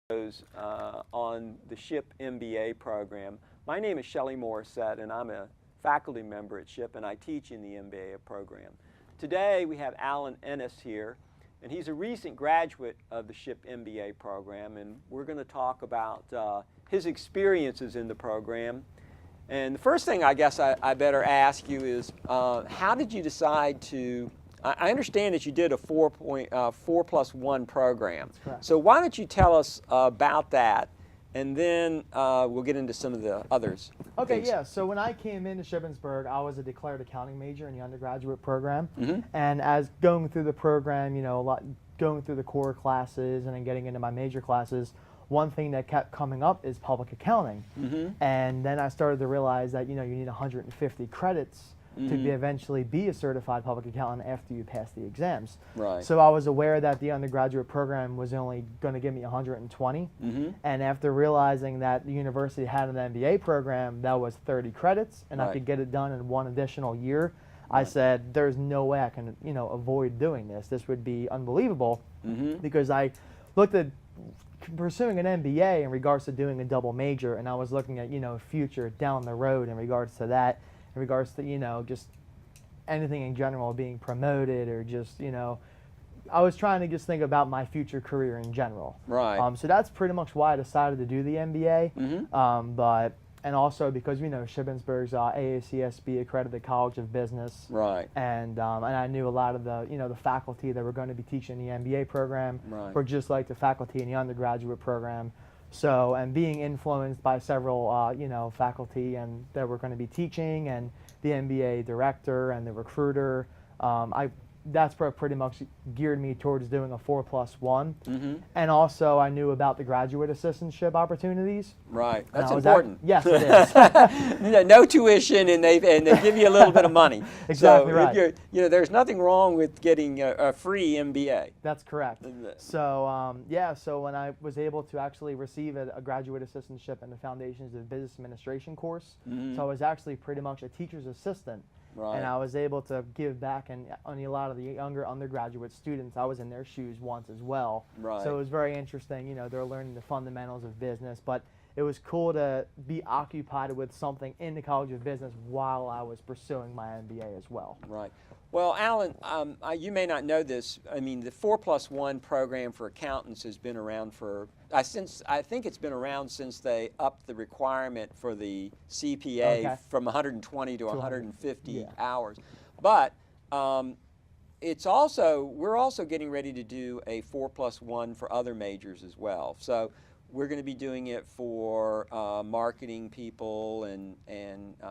On the SHIP MBA program. My name is Shelley Morissette, and I'm a faculty member at SHIP, and I teach in the MBA program. Today we have Alan Ennis here, and he's a recent graduate of the SHIP MBA program, and we're going to talk about his experiences in the program. And the first thing I guess I better ask you is, how did you decide to I understand that you did a 4+1 program. That's correct. So why don't you tell us about that, and then we'll get into some of the others. Okay, things. yeah. So when I came into Shippensburg, I was a declared accounting major in the undergraduate program. Mm-hmm. And as going through the program, going through the core classes and then getting into my major classes, one thing that kept coming up is public accounting. Mm-hmm. And then I started to realize that, you need 150 credits to eventually be a certified public accountant after you pass the exams. Right. So I was aware that the undergraduate program was only going to give me 120. Mm-hmm. And after realizing that the university had an MBA program that was 30 credits and I Right. could get it done in one additional year, I said, there's no way I can, avoid doing this. This would be unbelievable because I looked at pursuing an MBA in regards to doing a double major, and I was looking at, future down the road in regards to that, in regards to, just anything in general, being promoted or just, I was trying to just think about my future career in general. Right. So that's pretty much why I decided to do the MBA. Mm-hmm. And also because, Shippensburg's AACSB accredited College of Business. Right. And I knew a lot of the, the faculty that were going to be teaching the MBA program Right. were just like the faculty in the undergraduate program. So, and being influenced by several, faculty and that were going to be teaching, and the MBA director and the recruiter, that's pretty much geared me towards doing a 4+1. And also I knew about the graduate assistantship opportunities. Right. That's And important. Yes, it is. No tuition, and they give you a little bit of money. Exactly so right. There's nothing wrong with getting a free MBA. That's correct. So so when I was able to actually receive a graduate assistantship in the Foundations of Business Administration course, so I was actually pretty much a teacher's assistant. Right. And I was able to give back, and on a lot of the younger undergraduate students, I was in their shoes once as well. Right. So it was very interesting. They're learning the fundamentals of business, but it was cool to be occupied with something in the College of Business while I was pursuing my MBA as well. Right. Well, Alan, you may not know this. I mean, the 4+1 program for accountants has been around for I think it's been around since they upped the requirement for the CPA from 120 to 150 hours. But we're also getting ready to do a 4+1 for other majors as well. So we're going to be doing it for marketing people and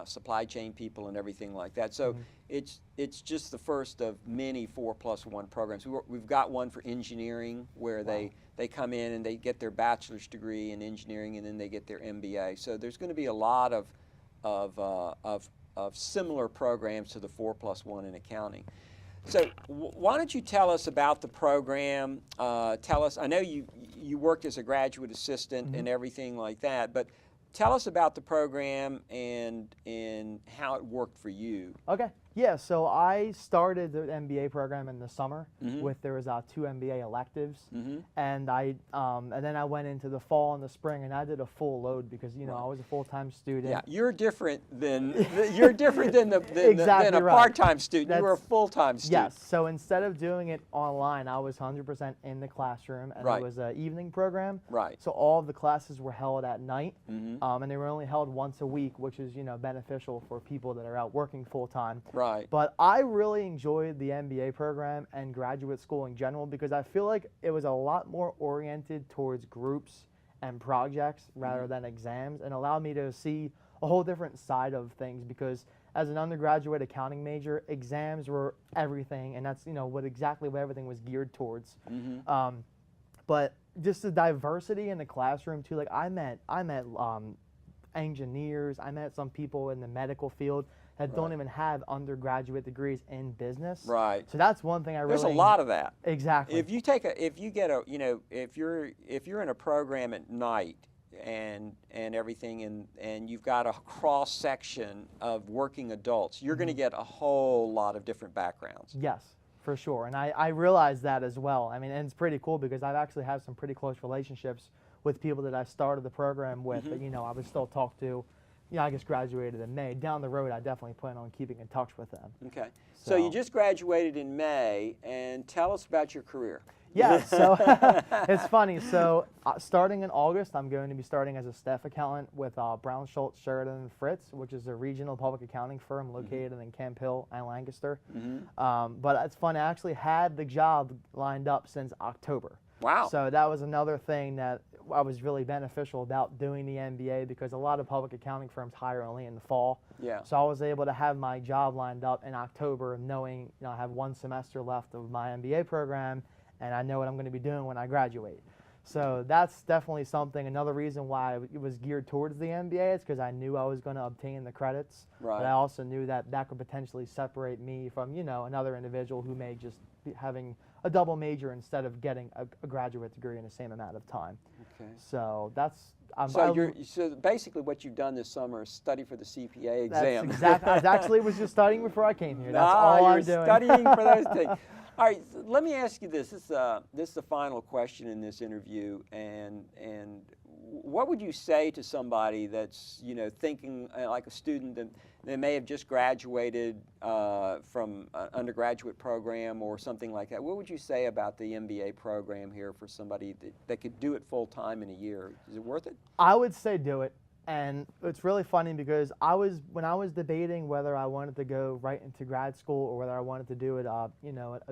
supply chain people and everything like that. So it's just the first of many 4+1 programs. We've got one for engineering where they come in and they get their bachelor's degree in engineering, and then they get their MBA. So there's going to be a lot of similar programs to the 4+1 in accounting. So why don't you tell us about the program? Tell us, I know you worked as a graduate assistant and everything like that, but tell us about the program and how it worked for you. Okay. Yeah, so I started the MBA program in the summer there was 2 MBA electives, and then I went into the fall and the spring, and I did a full load because I was a full-time student. Yeah, you're different than than Exactly a right. part-time student. You were a full-time student. Yes. So instead of doing it online, I was 100% in the classroom, and Right. it was an evening program. Right. So all of the classes were held at night, and they were only held once a week, which is beneficial for people that are out working full-time. Right. But I really enjoyed the MBA program and graduate school in general because I feel like it was a lot more oriented towards groups and projects rather than exams, and allowed me to see a whole different side of things because as an undergraduate accounting major, exams were everything, and that's what everything was geared towards. But just the diversity in the classroom too, like I met engineers, I met some people in the medical field that don't even have undergraduate degrees in business. Right. So that's one thing I really. There's a lot of that. Exactly. If you're in a program at night and everything, and you've got a cross section of working adults, you're going to get a whole lot of different backgrounds. Yes, for sure, and I realized that as well. I mean, and it's pretty cool because I've actually had some pretty close relationships with people that I started the program with that, I would still talk to. I just graduated in May. Down the road, I definitely plan on keeping in touch with them. Okay. So you just graduated in May, and tell us about your career. Yeah, so it's funny. So starting in August, I'm going to be starting as a staff accountant with Brown, Schultz, Sheridan, and Fritz, which is a regional public accounting firm located in Camp Hill and Lancaster. But it's funny, I actually had the job lined up since October. Wow. So that was another thing that was really beneficial about doing the MBA, because a lot of public accounting firms hire only in the fall. Yeah. So I was able to have my job lined up in October, knowing I have one semester left of my MBA program, and I know what I'm going to be doing when I graduate. So that's definitely something. Another reason why it was geared towards the MBA is because I knew I was going to obtain the credits. Right. But I also knew that that could potentially separate me from, another individual who may just be having a double major instead of getting a graduate degree in the same amount of time. Okay. So that's. So basically what you've done this summer is study for the CPA exam. That's exactly. I actually was just studying before I came here. That's all I'm doing. Studying for those things. All right, so let me ask you this. This is the final question in this interview, and what would you say to somebody that's thinking like a student that they may have just graduated from an undergraduate program or something like that? What would you say about the MBA program here for somebody that could do it full time in a year? Is it worth it? I would say do it. And it's really funny because when I was debating whether I wanted to go right into grad school or whether I wanted to do it, a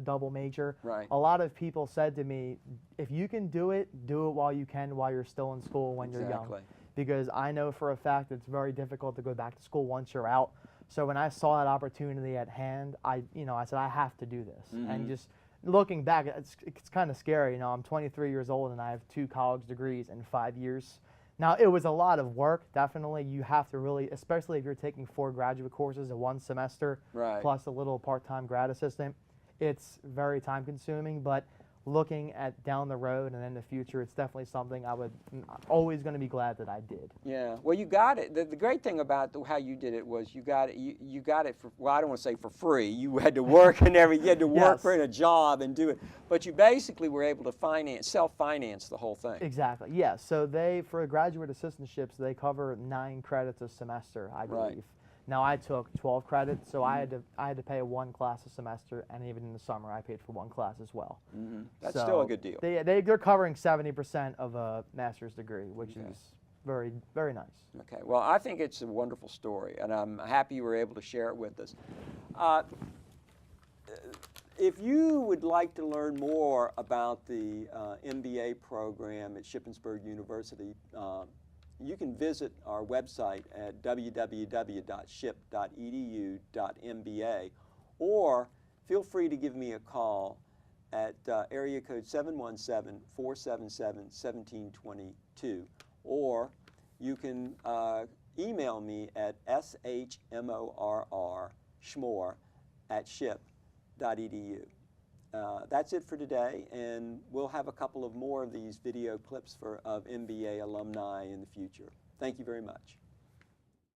double major. Right. A lot of people said to me, if you can do it while you can, while you're still in school when you're young. Because I know for a fact it's very difficult to go back to school once you're out. So when I saw that opportunity at hand, I said I have to do this. And just looking back, it's kind of scary. I'm 23 years old and I have 2 college degrees in 5 years. Now, it was a lot of work, definitely. You have to really, especially if you're taking 4 graduate courses in 1 semester, plus a little part-time grad assistant, it's very time-consuming, but looking at down the road and in the future, it's definitely something I'm always going to be glad that I did. Yeah, well, you got it. The great thing about how you did it was you got it for, well, I don't want to say for free. You had to work and you had to work for a job and do it, but you basically were able to self-finance the whole thing. Exactly. Yeah. So for graduate assistantships, they cover 9 credits a semester, I believe. Right. Now I took 12 credits, so I had to pay 1 class a semester, and even in the summer I paid for 1 class as well. That's still a good deal. They're covering 70% of a master's degree, which is very, very nice. Okay. Well, I think it's a wonderful story, and I'm happy you were able to share it with us. If you would like to learn more about the MBA program at Shippensburg University, you can visit our website at www.ship.edu.mba, or feel free to give me a call at area code 717-477-1722, or you can email me at shmorr@ship.edu. That's it for today, and we'll have a couple of more of these video clips of MBA alumni in the future. Thank you very much.